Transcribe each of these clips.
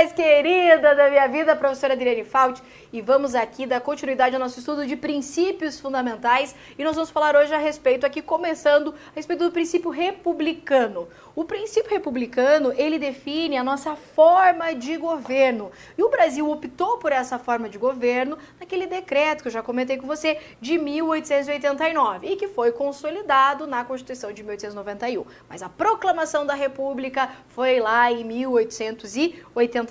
mais querida da minha vida, a professora Adriane Falti, e vamos aqui dar continuidade ao nosso estudo de princípios fundamentais, e nós vamos falar hoje a respeito, aqui começando, a respeito do princípio republicano. O princípio republicano, ele define a nossa forma de governo, e o Brasil optou por essa forma de governo naquele decreto que eu já comentei com você, de 1889, e que foi consolidado na Constituição de 1891. Mas a proclamação da República foi lá em 1889.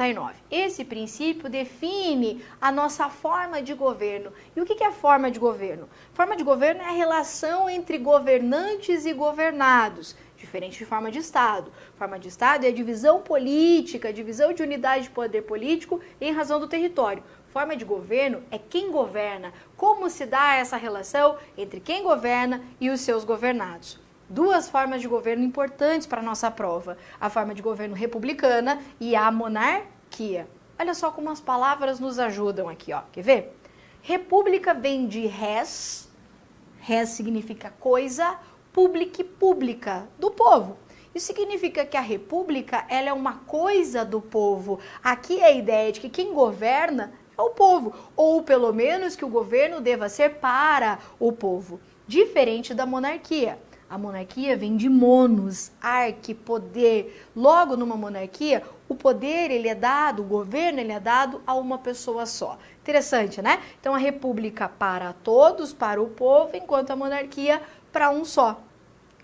Esse princípio define a nossa forma de governo. E o que é forma de governo? Forma de governo é a relação entre governantes e governados, diferente de forma de Estado. Forma de Estado é a divisão política, a divisão de unidade de poder político em razão do território. Forma de governo é quem governa, como se dá essa relação entre quem governa e os seus governados. Duas formas de governo importantes para a nossa prova, a forma de governo republicana e a monarquia. Olha só como as palavras nos ajudam aqui, ó. Quer ver? República vem de res, res significa coisa, public, pública, do povo. Isso significa que a república, ela é uma coisa do povo. Aqui é a ideia de que quem governa é o povo, ou pelo menos que o governo deva ser para o povo, diferente da monarquia. A monarquia vem de monos, arque, poder. Logo, numa monarquia, o poder ele é dado, o governo ele é dado a uma pessoa só. Interessante, né? Então, a república para todos, para o povo, enquanto a monarquia para um só.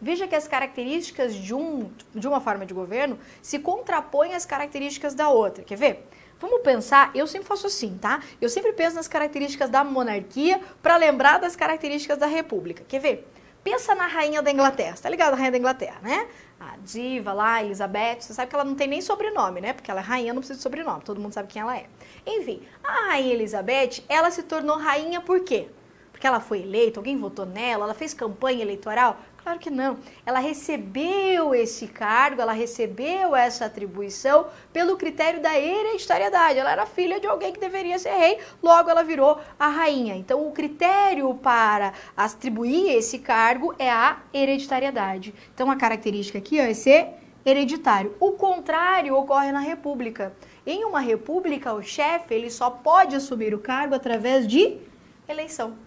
Veja que as características de uma forma de governo se contrapõem às características da outra. Quer ver? Vamos pensar, eu sempre faço assim, tá? Eu sempre penso nas características da monarquia para lembrar das características da república. Quer ver? Pensa na rainha da Inglaterra, tá ligado? A rainha da Inglaterra, né? A diva lá, Elizabeth, você sabe que ela não tem nem sobrenome, né? Porque ela é rainha, não precisa de sobrenome, todo mundo sabe quem ela é. Enfim, a rainha Elizabeth, ela se tornou rainha por quê? Porque ela foi eleita, alguém votou nela, ela fez campanha eleitoral? Claro que não. Ela recebeu esse cargo, ela recebeu essa atribuição pelo critério da hereditariedade. Ela era filha de alguém que deveria ser rei, logo ela virou a rainha. Então, o critério para atribuir esse cargo é a hereditariedade. Então, a característica aqui ó, é ser hereditário. O contrário ocorre na república. Em uma república, o chefe ele só pode assumir o cargo através de eleição.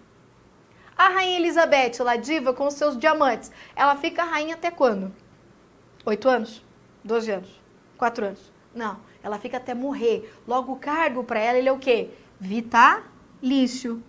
A rainha Elizabeth, lá diva, com os seus diamantes, ela fica rainha até quando? 8 anos? 12 anos? 4 anos? Não, ela fica até morrer. Logo, o cargo para ela, ele é o quê? Vitalício.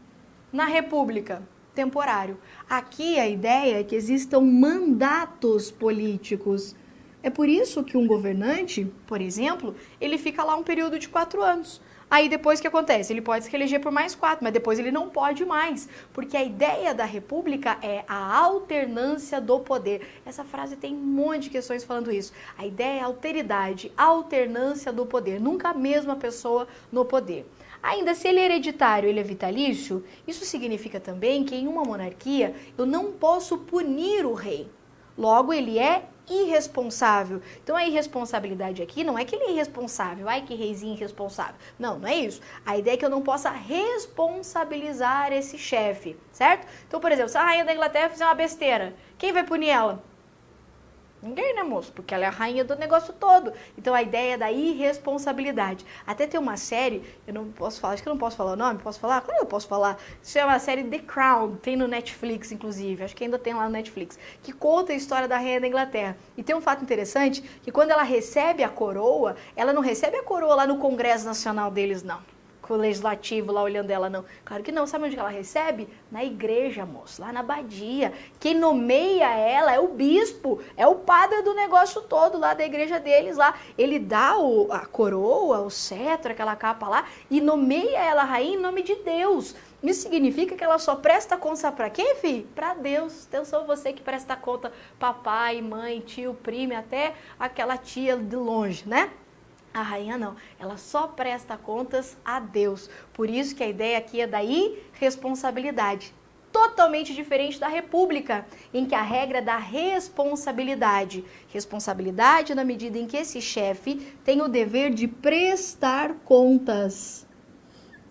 Na república, temporário. Aqui a ideia é que existam mandatos políticos. É por isso que um governante, por exemplo, ele fica lá um período de 4 anos. Aí depois o que acontece? Ele pode se reeleger por mais 4, mas depois ele não pode mais, porque a ideia da república é a alternância do poder. Essa frase tem um monte de questões falando isso. A ideia é alteridade, alternância do poder, nunca a mesma pessoa no poder. Ainda, se ele é hereditário, ele é vitalício, isso significa também que em uma monarquia eu não posso punir o rei. Logo, ele é irresponsável. Então, a irresponsabilidade aqui não é que ele é irresponsável, ai que reizinho irresponsável. Não, não é isso. A ideia é que eu não possa responsabilizar esse chefe, certo? Então, por exemplo, se a rainha da Inglaterra fizer uma besteira, quem vai punir ela? Ninguém, né, moço? Porque ela é a rainha do negócio todo. Então, a ideia é da irresponsabilidade. Até tem uma série, eu não posso falar, acho que eu não posso falar o nome, posso falar? Claro que eu posso falar. Se chama a série The Crown, tem no Netflix, inclusive, acho que ainda tem lá no Netflix, que conta a história da rainha da Inglaterra. E tem um fato interessante, que quando ela recebe a coroa, ela não recebe a coroa lá no Congresso Nacional deles, não. Com o legislativo lá olhando ela, não. Claro que não. Sabe onde ela recebe? Na igreja, moço, lá na abadia. Quem nomeia ela é o bispo, é o padre do negócio todo lá da igreja deles lá. Ele dá a coroa, o cetro, aquela capa lá, e nomeia ela rainha em nome de Deus. Isso significa que ela só presta conta para quem, filho? Para Deus. Atenção, você que presta conta papai, mãe, tio, primo, até aquela tia de longe, né? A rainha não, ela só presta contas a Deus. Por isso que a ideia aqui é da irresponsabilidade. Totalmente diferente da república, em que a regra é da responsabilidade. Responsabilidade na medida em que esse chefe tem o dever de prestar contas.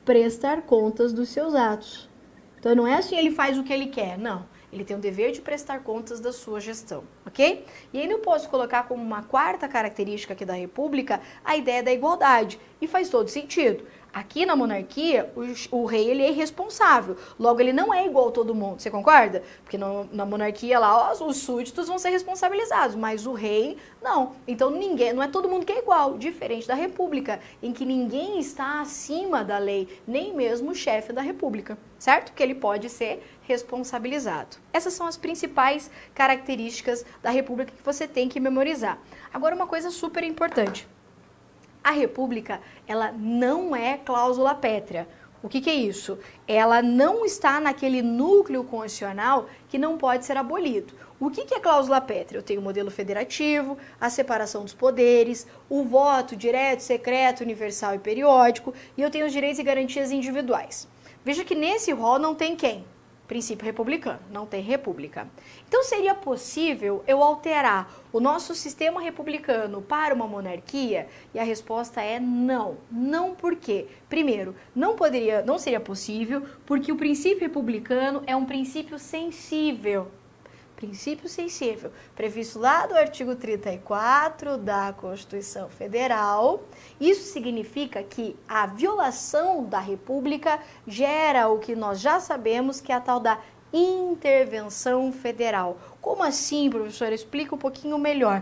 Prestar contas dos seus atos. Então não é assim ele faz o que ele quer, não. Ele tem o dever de prestar contas da sua gestão, ok? E ainda eu posso colocar como uma quarta característica aqui da república a ideia da igualdade, e faz todo sentido. Aqui na monarquia, o rei ele é irresponsável, logo ele não é igual a todo mundo, você concorda? Porque na monarquia lá os súditos vão ser responsabilizados, mas o rei não. Então não é todo mundo que é igual, diferente da república, em que ninguém está acima da lei, nem mesmo o chefe da república, certo? Que ele pode ser responsabilizado. Essas são as principais características da república que você tem que memorizar. Agora uma coisa super importante. A república, ela não é cláusula pétrea. O que é isso? Ela não está naquele núcleo constitucional que não pode ser abolido. O que é cláusula pétrea? Eu tenho o modelo federativo, a separação dos poderes, o voto direto, secreto, universal e periódico, e eu tenho os direitos e garantias individuais. Veja que nesse rol não tem quem? Princípio republicano, não tem república. Então seria possível eu alterar o nosso sistema republicano para uma monarquia? E a resposta é não. Não por quê? Primeiro, não seria possível porque o princípio republicano é um princípio sensível. Princípio sensível, previsto lá do artigo 34 da Constituição Federal. Isso significa que a violação da República gera o que nós já sabemos que é a tal da intervenção federal. Como assim, professora? Explica um pouquinho melhor.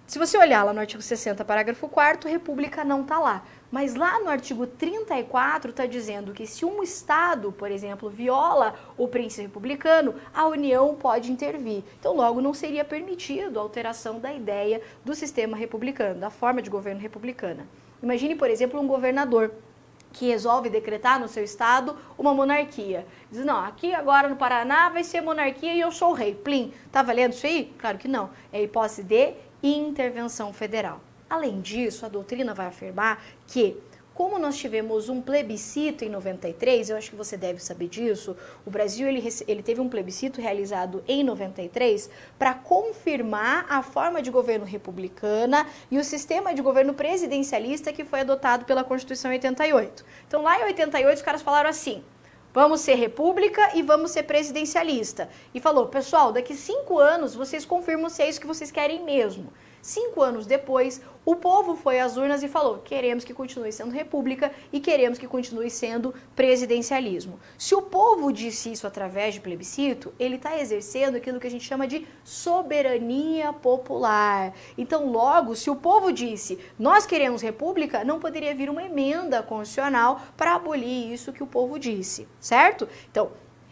Se você olhar lá no artigo 60, parágrafo 4º, república não está lá. Mas lá no artigo 34 está dizendo que se um Estado, por exemplo, viola o princípio republicano, a União pode intervir. Então, logo, não seria permitido a alteração da ideia do sistema republicano, da forma de governo republicana. Imagine, por exemplo, um governador que resolve decretar no seu estado uma monarquia. Diz, não, aqui agora no Paraná vai ser monarquia e eu sou o rei. Plim, tá valendo isso aí? Claro que não. É hipótese de intervenção federal. Além disso, a doutrina vai afirmar que, como nós tivemos um plebiscito em 93, eu acho que você deve saber disso, o Brasil ele teve um plebiscito realizado em 93 para confirmar a forma de governo republicana e o sistema de governo presidencialista que foi adotado pela Constituição em 88. Então, lá em 88, os caras falaram assim, vamos ser república e vamos ser presidencialista. E falou, pessoal, daqui 5 anos vocês confirmam se é isso que vocês querem mesmo. 5 anos depois, o povo foi às urnas e falou, queremos que continue sendo república e queremos que continue sendo presidencialismo. Se o povo disse isso através de plebiscito, ele está exercendo aquilo que a gente chama de soberania popular. Então, logo, se o povo disse, nós queremos república, não poderia vir uma emenda constitucional para abolir isso que o povo disse, certo? Então,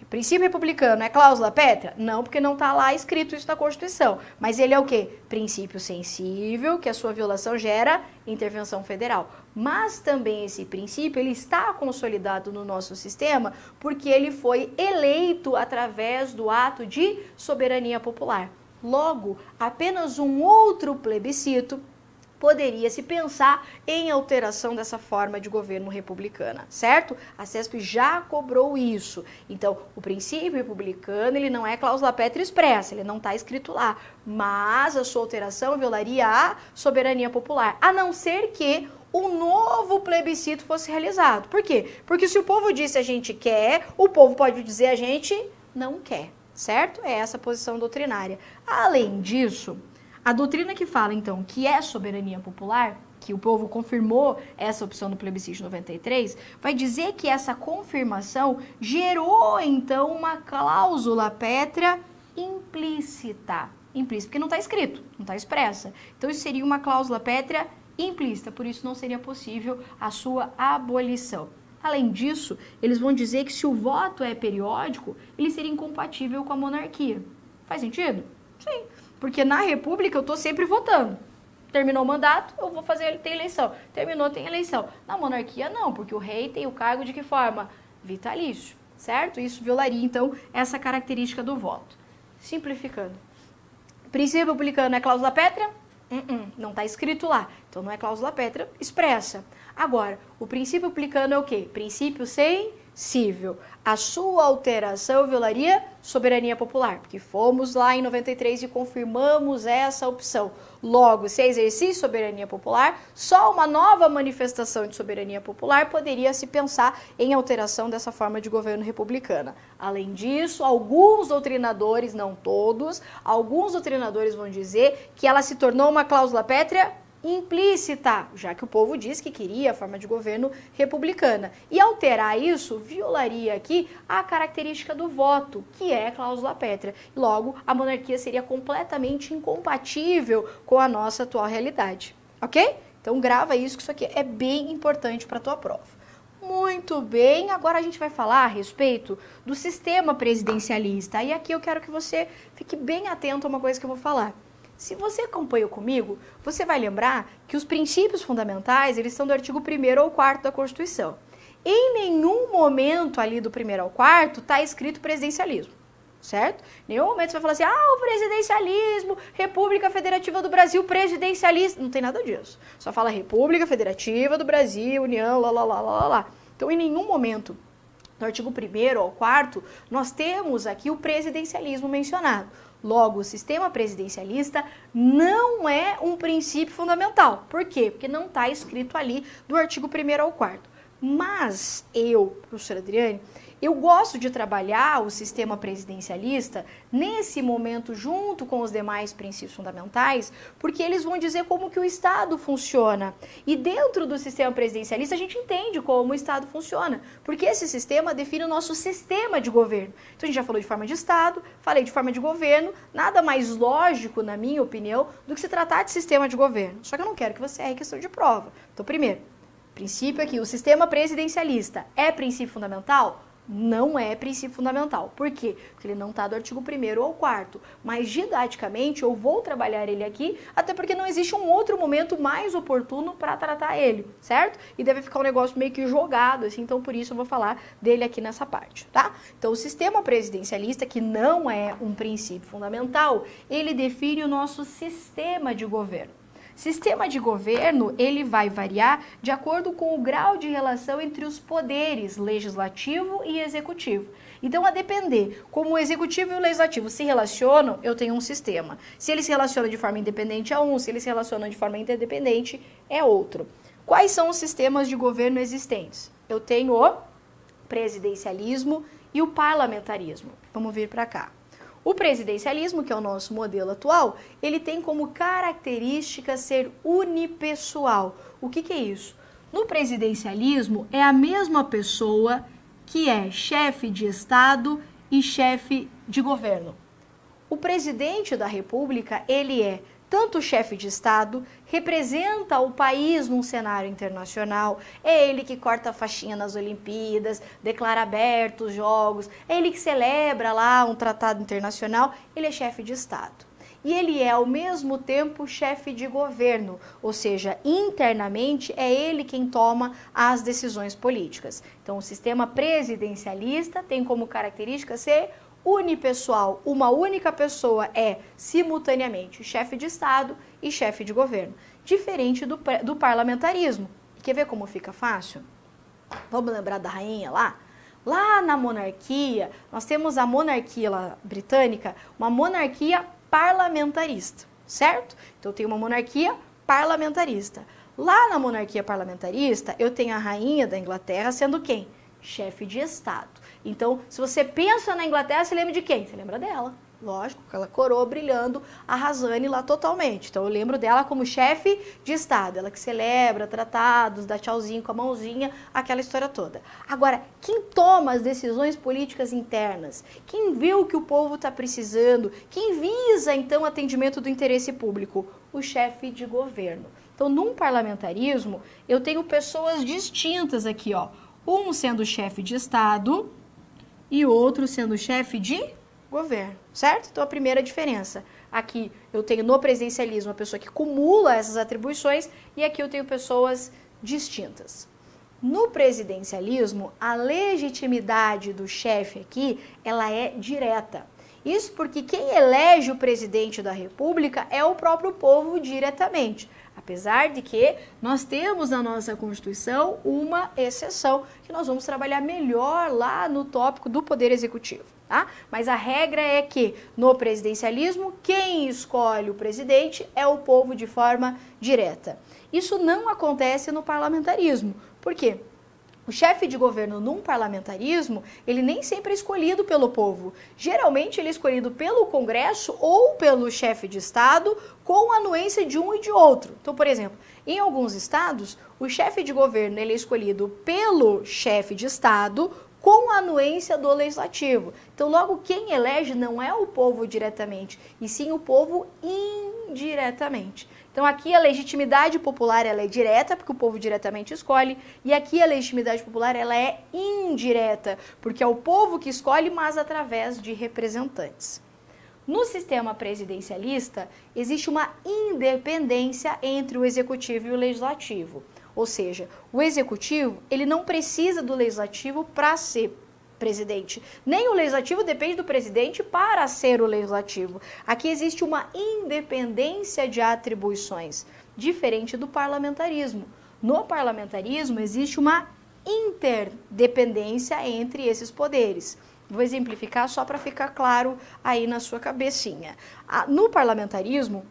princípio republicano é cláusula pétrea? Não, porque não está lá escrito isso na Constituição. Mas ele é o quê? Princípio sensível, que a sua violação gera intervenção federal. Mas também esse princípio, ele está consolidado no nosso sistema porque ele foi eleito através do ato de soberania popular. Logo, apenas um outro plebiscito poderia se pensar em alteração dessa forma de governo republicana, certo? A CESP já cobrou isso. Então, o princípio republicano, ele não é cláusula pétrea expressa, ele não está escrito lá, mas a sua alteração violaria a soberania popular, a não ser que um novo plebiscito fosse realizado. Por quê? Porque se o povo disse a gente quer, o povo pode dizer a gente não quer, certo? É essa a posição doutrinária. Além disso, a doutrina que fala, então, que é soberania popular, que o povo confirmou essa opção no plebiscito de 93, vai dizer que essa confirmação gerou, então, uma cláusula pétrea implícita. Implícita, porque não está escrito, não está expressa. Então, isso seria uma cláusula pétrea implícita, por isso não seria possível a sua abolição. Além disso, eles vão dizer que se o voto é periódico, ele seria incompatível com a monarquia. Faz sentido? Sim. Porque na república eu estou sempre votando. Terminou o mandato, eu vou fazer, tem eleição. Terminou, tem eleição. Na monarquia não, porque o rei tem o cargo de que forma? Vitalício, certo? Isso violaria, então, essa característica do voto. Simplificando. Princípio republicano é cláusula pétrea? Não está escrito lá. Então não é cláusula pétrea expressa. Agora, o princípio republicano é o quê? Princípio sensível. civil. A sua alteração violaria soberania popular, porque fomos lá em 93 e confirmamos essa opção. Logo, se exercício de soberania popular, só uma nova manifestação de soberania popular poderia se pensar em alteração dessa forma de governo republicana. Além disso, alguns doutrinadores, não todos, alguns doutrinadores vão dizer que ela se tornou uma cláusula pétrea implícita, já que o povo diz que queria a forma de governo republicana. E alterar isso violaria aqui a característica do voto, que é cláusula pétrea. Logo, a monarquia seria completamente incompatível com a nossa atual realidade, ok? Então grava isso, que isso aqui é bem importante para a tua prova. Muito bem, agora a gente vai falar a respeito do sistema presidencialista. E aqui eu quero que você fique bem atento a uma coisa que eu vou falar. Se você acompanhou comigo, você vai lembrar que os princípios fundamentais, eles são do artigo 1º ao 4º da Constituição. Em nenhum momento ali do 1º ao 4º está escrito presidencialismo, certo? Em nenhum momento você vai falar assim, o presidencialismo, República Federativa do Brasil, presidencialista. Não tem nada disso. Só fala República Federativa do Brasil, União, lá. Então, em nenhum momento, no artigo 1º ao 4º, nós temos aqui o presidencialismo mencionado. Logo, o sistema presidencialista não é um princípio fundamental. Por quê? Porque não está escrito ali do artigo 1º ao 4º. Mas eu, professora Adriane, eu gosto de trabalhar o sistema presidencialista nesse momento junto com os demais princípios fundamentais, porque eles vão dizer como que o Estado funciona. E dentro do sistema presidencialista a gente entende como o Estado funciona, porque esse sistema define o nosso sistema de governo. Então a gente já falou de forma de Estado, falei de forma de governo, nada mais lógico, na minha opinião, do que se tratar de sistema de governo. Só que eu não quero que você erre questão de prova. Então, primeiro, princípio aqui, o sistema presidencialista é princípio fundamental? Não é princípio fundamental. Por quê? Porque ele não está do artigo 1º ao 4º. Mas, didaticamente, eu vou trabalhar ele aqui, até porque não existe um outro momento mais oportuno para tratar ele, certo? E deve ficar um negócio meio que jogado, assim, então por isso eu vou falar dele aqui nessa parte, tá? Então, o sistema presidencialista, que não é um princípio fundamental, ele define o nosso sistema de governo. Sistema de governo, ele vai variar de acordo com o grau de relação entre os poderes legislativo e executivo. Então, a depender como o executivo e o legislativo se relacionam, eu tenho um sistema. Se eles se relacionam de forma independente é um, se eles se relacionam de forma interdependente é outro. Quais são os sistemas de governo existentes? Eu tenho o presidencialismo e o parlamentarismo. Vamos vir para cá. O presidencialismo, que é o nosso modelo atual, ele tem como característica ser unipessoal. O que é isso? No presidencialismo, é a mesma pessoa que é chefe de Estado e chefe de governo. O presidente da República, ele é tanto chefe de Estado, representa o país num cenário internacional, é ele que corta a faixinha nas Olimpíadas, declara abertos os jogos, é ele que celebra lá um tratado internacional, ele é chefe de Estado. E ele é, ao mesmo tempo, chefe de governo, ou seja, internamente é ele quem toma as decisões políticas. Então, o sistema presidencialista tem como característica ser unipessoal, uma única pessoa é simultaneamente chefe de Estado e chefe de governo, diferente do parlamentarismo. Quer ver como fica fácil? Vamos lembrar da rainha lá? Lá na monarquia, nós temos a monarquia lá, britânica, uma monarquia parlamentarista, certo? Então eu tenho uma monarquia parlamentarista. Lá na monarquia parlamentarista, eu tenho a rainha da Inglaterra sendo quem? Chefe de Estado. Então, se você pensa na Inglaterra, você lembra de quem? Você lembra dela. Lógico, aquela coroa brilhando, arrasando lá totalmente. Então, eu lembro dela como chefe de Estado. Ela que celebra tratados, dá tchauzinho com a mãozinha, aquela história toda. Agora, quem toma as decisões políticas internas? Quem vê o que o povo está precisando? Quem visa, então, o atendimento do interesse público? O chefe de governo. Então, num parlamentarismo, eu tenho pessoas distintas aqui, ó. Um sendo chefe de Estado e outro sendo chefe de governo, certo? Então, a primeira diferença. Aqui eu tenho no presidencialismo a pessoa que cumula essas atribuições e aqui eu tenho pessoas distintas. No presidencialismo, a legitimidade do chefe aqui, ela é direta. Isso porque quem elege o presidente da República é o próprio povo diretamente. Apesar de que nós temos na nossa Constituição uma exceção, que nós vamos trabalhar melhor lá no tópico do Poder Executivo, tá? Mas a regra é que no presidencialismo, quem escolhe o presidente é o povo de forma direta. Isso não acontece no parlamentarismo. Por quê? O chefe de governo num parlamentarismo, ele nem sempre é escolhido pelo povo. Geralmente ele é escolhido pelo Congresso ou pelo chefe de Estado com a anuência de um e de outro. Então, por exemplo, em alguns estados, o chefe de governo ele é escolhido pelo chefe de Estado com a anuência do legislativo. Então, logo, quem elege não é o povo diretamente, e sim o povo indiretamente. Então, aqui a legitimidade popular ela é direta, porque o povo diretamente escolhe, e aqui a legitimidade popular ela é indireta, porque é o povo que escolhe, mas através de representantes. No sistema presidencialista, existe uma independência entre o executivo e o legislativo. Ou seja, o executivo ele não precisa do legislativo para ser presidente. Nem o legislativo depende do presidente para ser o legislativo. Aqui existe uma independência de atribuições, diferente do parlamentarismo. No parlamentarismo existe uma interdependência entre esses poderes. Vou exemplificar só para ficar claro aí na sua cabecinha. No parlamentarismo,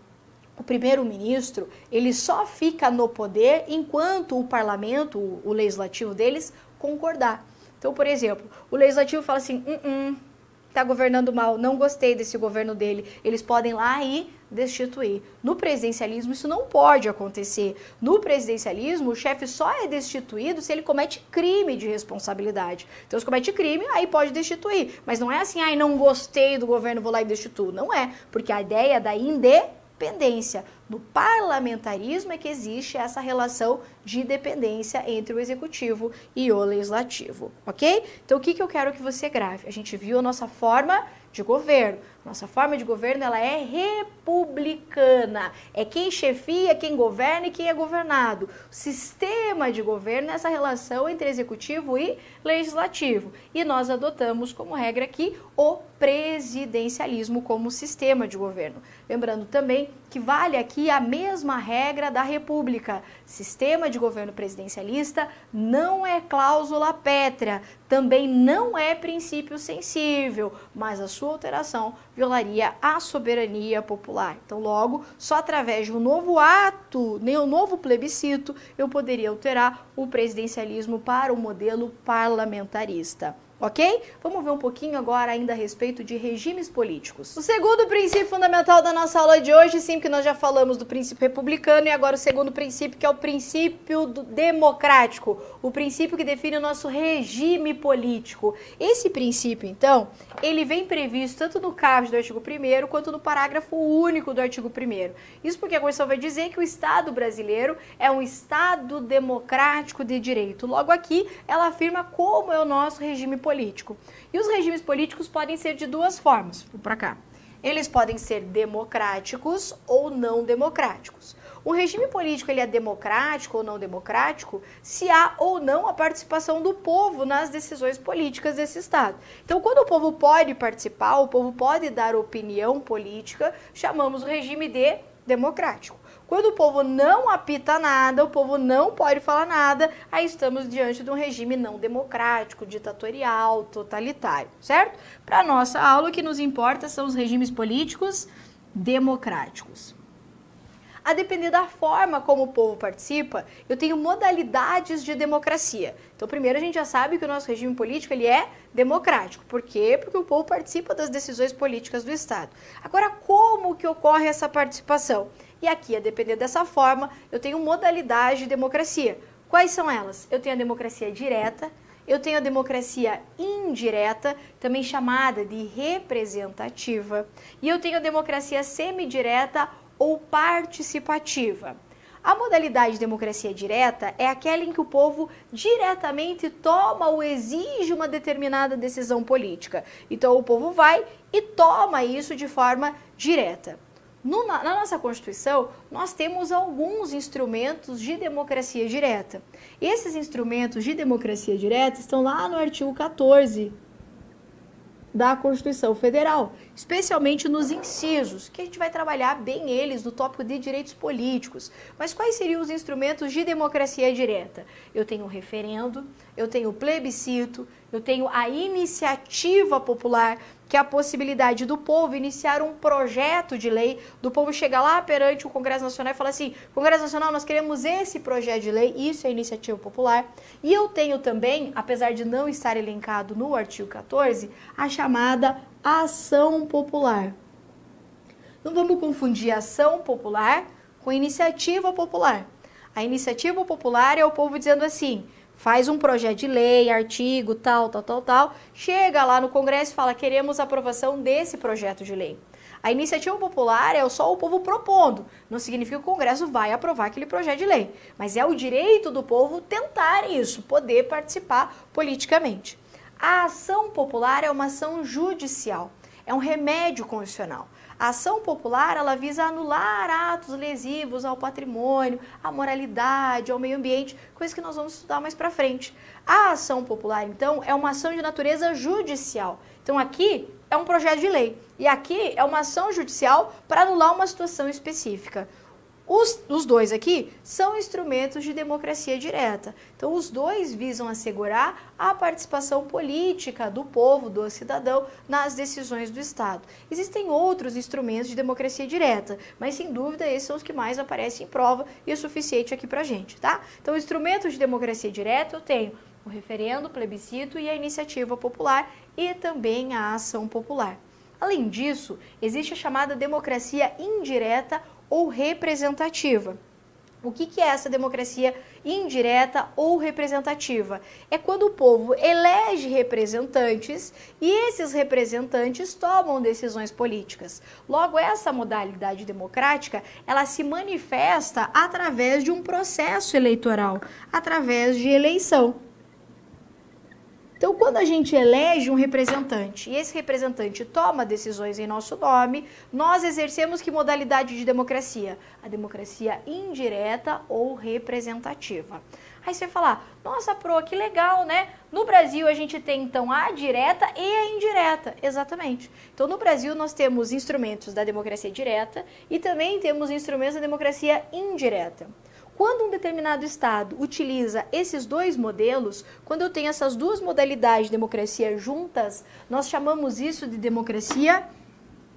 o primeiro-ministro, ele só fica no poder enquanto o parlamento, o legislativo deles, concordar. Então, por exemplo, o legislativo fala assim, tá governando mal, não gostei desse governo dele, eles podem ir lá e destituir. No presidencialismo isso não pode acontecer. No presidencialismo o chefe só é destituído se ele comete crime de responsabilidade. Então, se comete crime, aí pode destituir. Mas não é assim, não gostei do governo, vou lá e destituo. Não é, porque a ideia da independência. No parlamentarismo é que existe essa relação de dependência entre o executivo e o legislativo, ok? Então, o que eu quero que você grave? A gente viu a nossa forma de governo. Nossa forma de governo ela é republicana. É quem chefia, quem governa e quem é governado. O sistema de governo é essa relação entre executivo e legislativo. E nós adotamos como regra aqui o presidencialismo como sistema de governo. Lembrando também que vale aqui a mesma regra da República. Sistema de governo presidencialista não é cláusula pétrea, também não é princípio sensível, mas a sua alteração violaria a soberania popular. Então, logo, só através de um novo ato, nem um novo plebiscito, eu poderia alterar o presidencialismo para o modelo parlamentarista. Ok? Vamos ver um pouquinho agora ainda a respeito de regimes políticos. O segundo princípio fundamental da nossa aula de hoje, sim, que nós já falamos do princípio republicano, e agora o segundo princípio, que é o princípio democrático, o princípio que define o nosso regime político. Esse princípio, então, ele vem previsto tanto no caput do artigo 1º, quanto no parágrafo único do artigo 1º. Isso porque a Constituição vai dizer que o Estado brasileiro é um Estado democrático de direito. Logo aqui, ela afirma como é o nosso regime político. E os regimes políticos podem ser de duas formas. Vou para cá. Eles podem ser democráticos ou não democráticos. O regime político ele é democrático ou não democrático se há ou não a participação do povo nas decisões políticas desse Estado. Então, quando o povo pode participar, o povo pode dar opinião política, chamamos o regime de democrático. Quando o povo não apita nada, o povo não pode falar nada, aí estamos diante de um regime não democrático, ditatorial, totalitário, certo? Para a nossa aula, o que nos importa são os regimes políticos democráticos. A depender da forma como o povo participa, eu tenho modalidades de democracia. Então, primeiro a gente já sabe que o nosso regime político ele é democrático. Por quê? Porque o povo participa das decisões políticas do Estado. Agora, como que ocorre essa participação? E aqui, a depender dessa forma, eu tenho modalidades de democracia. Quais são elas? Eu tenho a democracia direta, eu tenho a democracia indireta, também chamada de representativa, e eu tenho a democracia semidireta ou participativa. A modalidade de democracia direta é aquela em que o povo diretamente toma ou exige uma determinada decisão política. Então, o povo vai e toma isso de forma direta. Na nossa Constituição, nós temos alguns instrumentos de democracia direta. Esses instrumentos de democracia direta estão lá no artigo 14 da Constituição Federal, especialmente nos incisos, que a gente vai trabalhar bem eles no tópico de direitos políticos. Mas quais seriam os instrumentos de democracia direta? Eu tenho o referendo, eu tenho o plebiscito, eu tenho a iniciativa popular, que é a possibilidade do povo iniciar um projeto de lei, do povo chegar lá perante o Congresso Nacional e falar assim, Congresso Nacional, nós queremos esse projeto de lei, isso é iniciativa popular. E eu tenho também, apesar de não estar elencado no artigo 14, a chamada ação popular. Não vamos confundir ação popular com iniciativa popular. A iniciativa popular é o povo dizendo assim, faz um projeto de lei, artigo, tal, chega lá no Congresso e fala, queremos a aprovação desse projeto de lei. A iniciativa popular é só o povo propondo, não significa que o Congresso vai aprovar aquele projeto de lei, mas é o direito do povo tentar isso, poder participar politicamente. A ação popular é uma ação judicial, é um remédio constitucional. A ação popular, ela visa anular atos lesivos ao patrimônio, à moralidade, ao meio ambiente, coisas que nós vamos estudar mais para frente. A ação popular, então, é uma ação de natureza judicial. Então, aqui é um projeto de lei e aqui é uma ação judicial para anular uma situação específica. Os dois aqui são instrumentos de democracia direta. Então, os dois visam assegurar a participação política do povo, do cidadão, nas decisões do Estado. Existem outros instrumentos de democracia direta, mas, sem dúvida, esses são os que mais aparecem em prova e é suficiente aqui pra gente, tá? Então, instrumentos de democracia direta eu tenho o referendo, o plebiscito e a iniciativa popular e também a ação popular. Além disso, existe a chamada democracia indireta ou representativa. O que é essa democracia indireta ou representativa? É quando o povo elege representantes e esses representantes tomam decisões políticas. Logo, essa modalidade democrática, ela se manifesta através de um processo eleitoral, através de eleição. Então, quando a gente elege um representante e esse representante toma decisões em nosso nome, nós exercemos que modalidade de democracia? A democracia indireta ou representativa. Aí você vai falar, nossa, Pro, que legal, né? No Brasil a gente tem então a direta e a indireta. Exatamente. Então, no Brasil nós temos instrumentos da democracia direta e também temos instrumentos da democracia indireta. Quando um determinado Estado utiliza esses dois modelos, quando eu tenho essas duas modalidades de democracia juntas, nós chamamos isso de democracia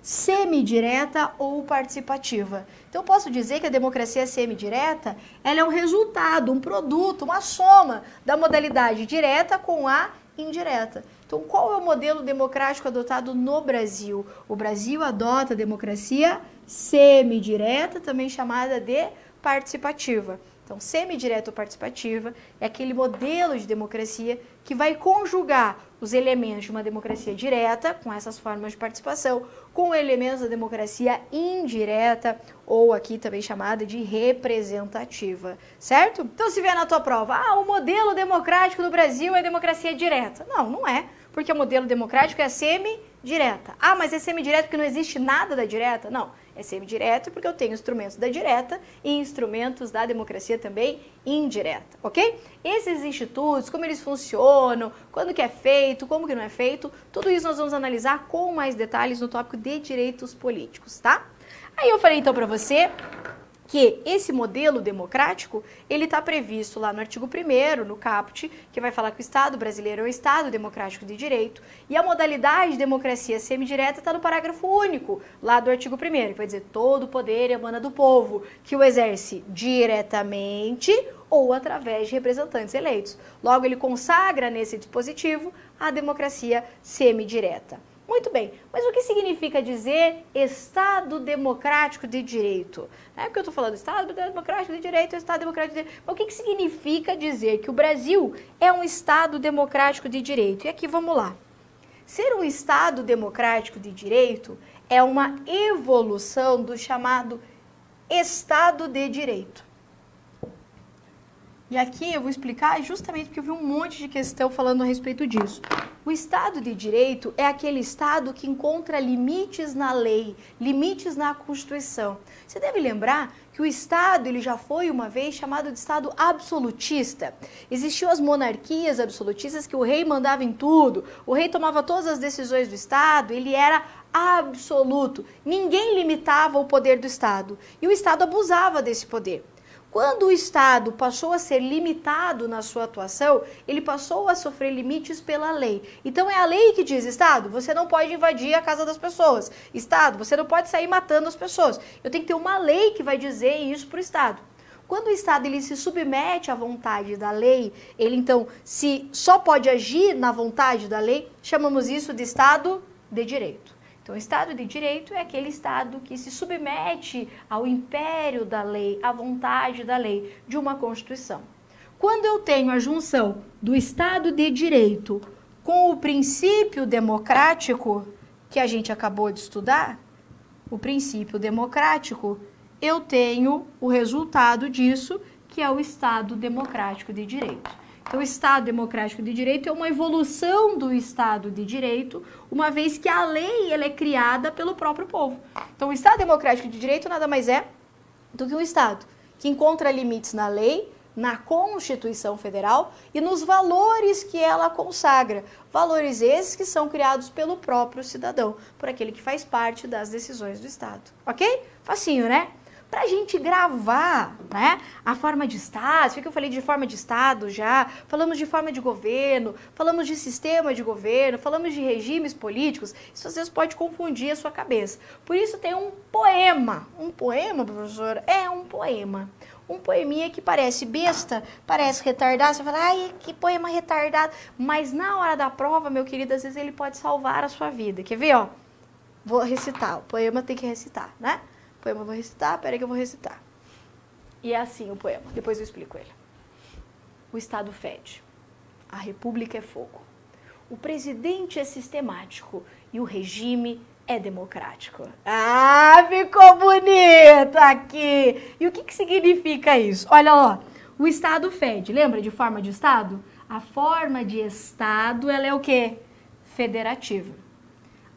semidireta ou participativa. Então, eu posso dizer que a democracia semidireta, ela é um resultado, um produto, uma soma da modalidade direta com a indireta. Então, qual é o modelo democrático adotado no Brasil? O Brasil adota a democracia semidireta, também chamada de participativa. Então, semidireta ou participativa é aquele modelo de democracia que vai conjugar os elementos de uma democracia direta, com essas formas de participação, com elementos da democracia indireta, ou aqui também chamada de representativa, certo? Então, se vier na tua prova, o modelo democrático no Brasil é democracia direta. Não, não é, porque o modelo democrático é semidireta. Mas é semidireta porque não existe nada da direta? Não. É semidireta porque eu tenho instrumentos da direta e instrumentos da democracia também indireta, ok? Esses institutos, como eles funcionam, quando que é feito, como que não é feito, tudo isso nós vamos analisar com mais detalhes no tópico de direitos políticos, tá? Aí eu falei então para você que esse modelo democrático, ele está previsto lá no artigo 1º, no caput, que vai falar que o Estado brasileiro é um Estado democrático de direito, e a modalidade de democracia semidireta está no parágrafo único, lá do artigo 1º, que vai dizer todo o poder emana do povo, que o exerce diretamente ou através de representantes eleitos. Logo, ele consagra nesse dispositivo a democracia semidireta. Muito bem, mas o que significa dizer Estado democrático de direito? É porque eu estou falando Estado democrático de direito, Estado democrático de direito. Mas o que significa dizer que o Brasil é um Estado democrático de direito? E aqui vamos lá. Ser um Estado democrático de direito é uma evolução do chamado Estado de Direito. E aqui eu vou explicar justamente porque eu vi um monte de questão falando a respeito disso. O Estado de Direito é aquele Estado que encontra limites na lei, limites na Constituição. Você deve lembrar que o Estado ele já foi uma vez chamado de Estado absolutista. Existiam as monarquias absolutistas que o rei mandava em tudo, o rei tomava todas as decisões do Estado, ele era absoluto. Ninguém limitava o poder do Estado e o Estado abusava desse poder. Quando o Estado passou a ser limitado na sua atuação, ele passou a sofrer limites pela lei. Então é a lei que diz, Estado, você não pode invadir a casa das pessoas. Estado, você não pode sair matando as pessoas. Eu tenho que ter uma lei que vai dizer isso para o Estado. Quando o Estado ele se submete à vontade da lei, ele então só pode agir na vontade da lei, chamamos isso de Estado de Direito. Então, o Estado de Direito é aquele Estado que se submete ao império da lei, à vontade da lei, de uma Constituição. Quando eu tenho a junção do Estado de Direito com o princípio democrático, que a gente acabou de estudar, o princípio democrático, eu tenho o resultado disso, que é o Estado Democrático de Direito. Então, o Estado Democrático de Direito é uma evolução do Estado de Direito, uma vez que a lei ela é criada pelo próprio povo. Então, o Estado Democrático de Direito nada mais é do que um Estado que encontra limites na lei, na Constituição Federal e nos valores que ela consagra. Valores esses que são criados pelo próprio cidadão, por aquele que faz parte das decisões do Estado. Ok? Facinho, né? Pra gente gravar, né, a forma de Estado, sei que eu falei de forma de Estado já, falamos de forma de governo, falamos de sistema de governo, falamos de regimes políticos, isso às vezes pode confundir a sua cabeça. Por isso tem um poema, professora? É um poema. Um poeminha que parece besta, parece retardado, você fala, ai, que poema retardado, mas na hora da prova, meu querido, às vezes ele pode salvar a sua vida. Quer ver, ó? Vou recitar, o poema tem que recitar, né? O poema eu vou recitar, peraí que eu vou recitar. E é assim o poema, depois eu explico ele. O Estado fede, a República é fogo, o presidente é sistemático e o regime é democrático. Ah, ficou bonito aqui! E o que significa isso? Olha lá, o Estado fede, lembra de forma de Estado? A forma de Estado, ela é o quê? Federativa.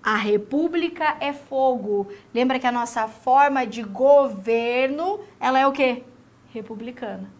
A República é fogo. Lembra que a nossa forma de governo, ela é o quê? Republicana.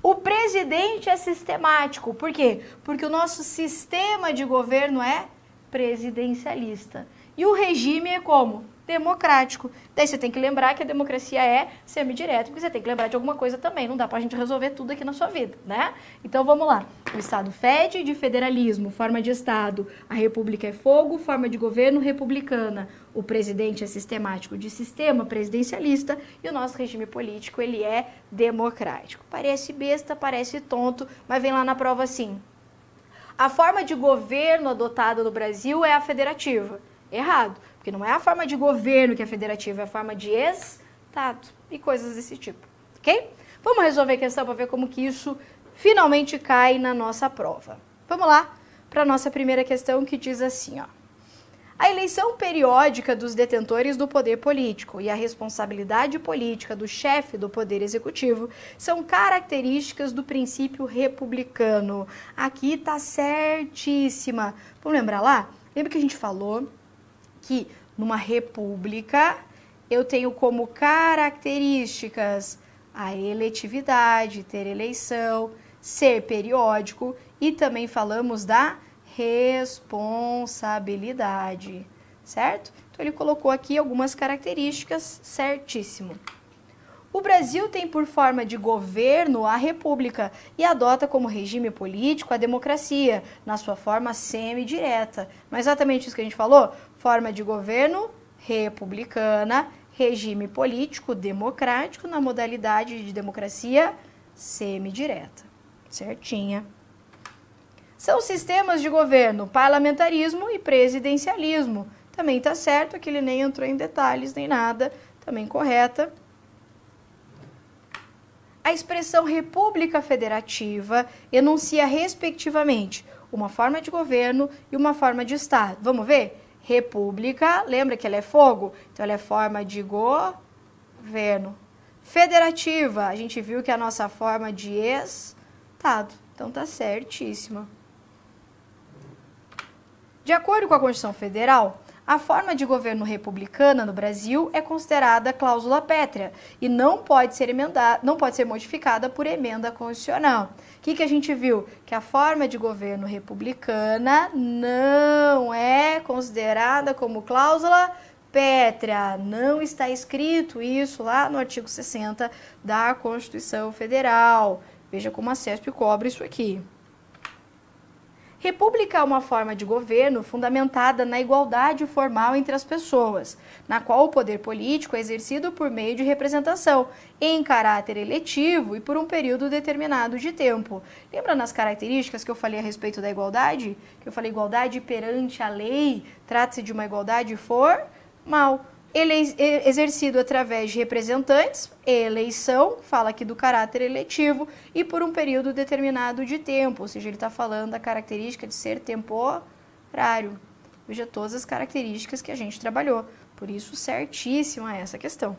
O presidente é sistemático. Por quê? Porque o nosso sistema de governo é presidencialista. E o regime é como? Democrático. Daí você tem que lembrar que a democracia é semidireta, porque você tem que lembrar de alguma coisa também. Não dá pra gente resolver tudo aqui na sua vida, né? Então vamos lá. O Estado fede de federalismo, forma de Estado. A República é fogo, forma de governo republicana. O presidente é sistemático de sistema presidencialista e o nosso regime político, ele é democrático. Parece besta, parece tonto, mas vem lá na prova assim. A forma de governo adotada no Brasil é a federativa. Errado, porque não é a forma de governo que é federativa, é a forma de Estado e coisas desse tipo, ok? Vamos resolver a questão para ver como que isso finalmente cai na nossa prova. Vamos lá para a nossa primeira questão que diz assim, ó. A eleição periódica dos detentores do poder político e a responsabilidade política do chefe do poder executivo são características do princípio republicano. Aqui tá certíssima. Vamos lembrar lá? Lembra que a gente falou que numa república eu tenho como características a eletividade, ter eleição, ser periódico e também falamos da responsabilidade, certo? Então ele colocou aqui algumas características, certíssimo. O Brasil tem por forma de governo a república e adota como regime político a democracia, na sua forma semidireta. Não é exatamente isso que a gente falou? Forma de governo republicana, regime político democrático na modalidade de democracia semidireta. Certinha. São sistemas de governo parlamentarismo e presidencialismo. Também está certo, aqui ele nem entrou em detalhes nem nada, também correta. A expressão República Federativa enuncia respectivamente uma forma de governo e uma forma de Estado. Vamos ver? República, lembra que ela é fogo? Então ela é forma de governo. Federativa, a gente viu que é a nossa forma de Estado. Estado. Então tá certíssima. De acordo com a Constituição Federal, a forma de governo republicana no Brasil é considerada cláusula pétrea e não pode ser modificada por emenda constitucional. O que a gente viu? Que a forma de governo republicana não é considerada como cláusula pétrea. Não está escrito isso lá no artigo 60 da Constituição Federal. Veja como a CESP cobre isso aqui. República é uma forma de governo fundamentada na igualdade formal entre as pessoas, na qual o poder político é exercido por meio de representação, em caráter eletivo e por um período determinado de tempo. Lembra nas características que eu falei a respeito da igualdade? Que eu falei igualdade perante a lei, trata-se de uma igualdade formal. Ele é exercido através de representantes, eleição, fala aqui do caráter eletivo, e por um período determinado de tempo, ou seja, ele está falando da característica de ser temporário. Veja todas as características que a gente trabalhou, por isso certíssima essa questão.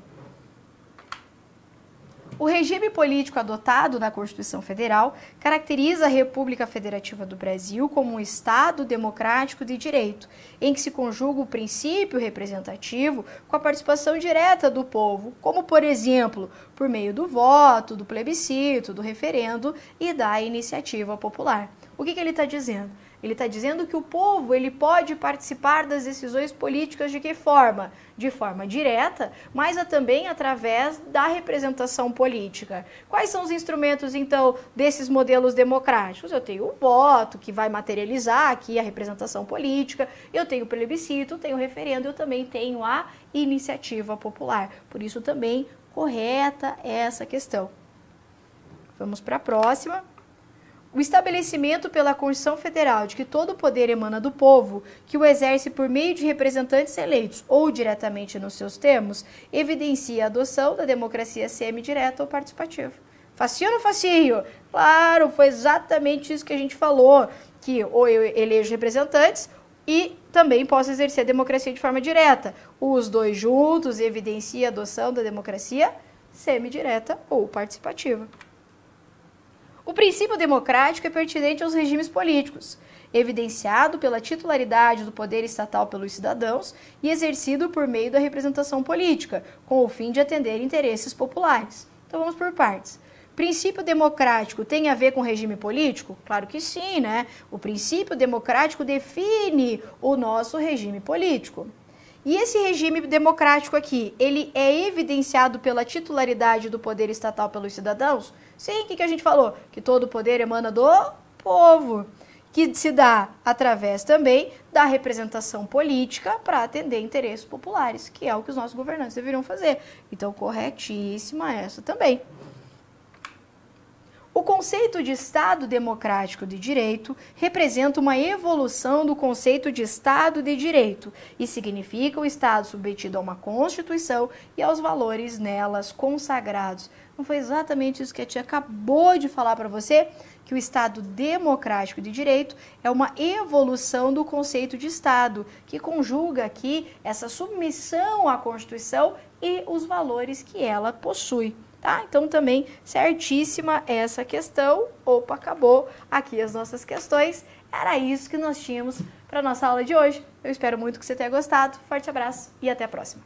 O regime político adotado na Constituição Federal caracteriza a República Federativa do Brasil como um Estado democrático de direito, em que se conjuga o princípio representativo com a participação direta do povo, como, por exemplo, por meio do voto, do plebiscito, do referendo e da iniciativa popular. O que ele está dizendo? Ele está dizendo que o povo ele pode participar das decisões políticas de que forma? De forma direta, mas também através da representação política. Quais são os instrumentos, então, desses modelos democráticos? Eu tenho o voto, que vai materializar aqui a representação política, eu tenho o plebiscito, eu tenho o referendo, eu também tenho a iniciativa popular. Por isso, também, correta essa questão. Vamos para a próxima. O estabelecimento pela Constituição Federal de que todo o poder emana do povo, que o exerce por meio de representantes eleitos ou diretamente nos seus termos, evidencia a adoção da democracia semidireta ou participativa. Facinho ou não facinho? Claro, foi exatamente isso que a gente falou, que ou eu elejo representantes e também posso exercer a democracia de forma direta. Os dois juntos evidencia a adoção da democracia semidireta ou participativa. O princípio democrático é pertinente aos regimes políticos, evidenciado pela titularidade do poder estatal pelos cidadãos e exercido por meio da representação política, com o fim de atender interesses populares. Então vamos por partes. Princípio democrático tem a ver com regime político? Claro que sim, né? O princípio democrático define o nosso regime político. E esse regime democrático aqui, ele é evidenciado pela titularidade do poder estatal pelos cidadãos? Sim, o que a gente falou? Que todo o poder emana do povo, que se dá através também da representação política para atender interesses populares, que é o que os nossos governantes deveriam fazer. Então, corretíssima essa também. O conceito de Estado democrático de direito representa uma evolução do conceito de Estado de direito e significa o Estado submetido a uma Constituição e aos valores nelas consagrados. Não foi exatamente isso que a tia acabou de falar para você? Que o Estado democrático de direito é uma evolução do conceito de Estado, que conjuga aqui essa submissão à Constituição e os valores que ela possui. Tá? Então, também certíssima essa questão. Opa, acabou aqui as nossas questões. Era isso que nós tínhamos para a nossa aula de hoje. Eu espero muito que você tenha gostado. Forte abraço e até a próxima.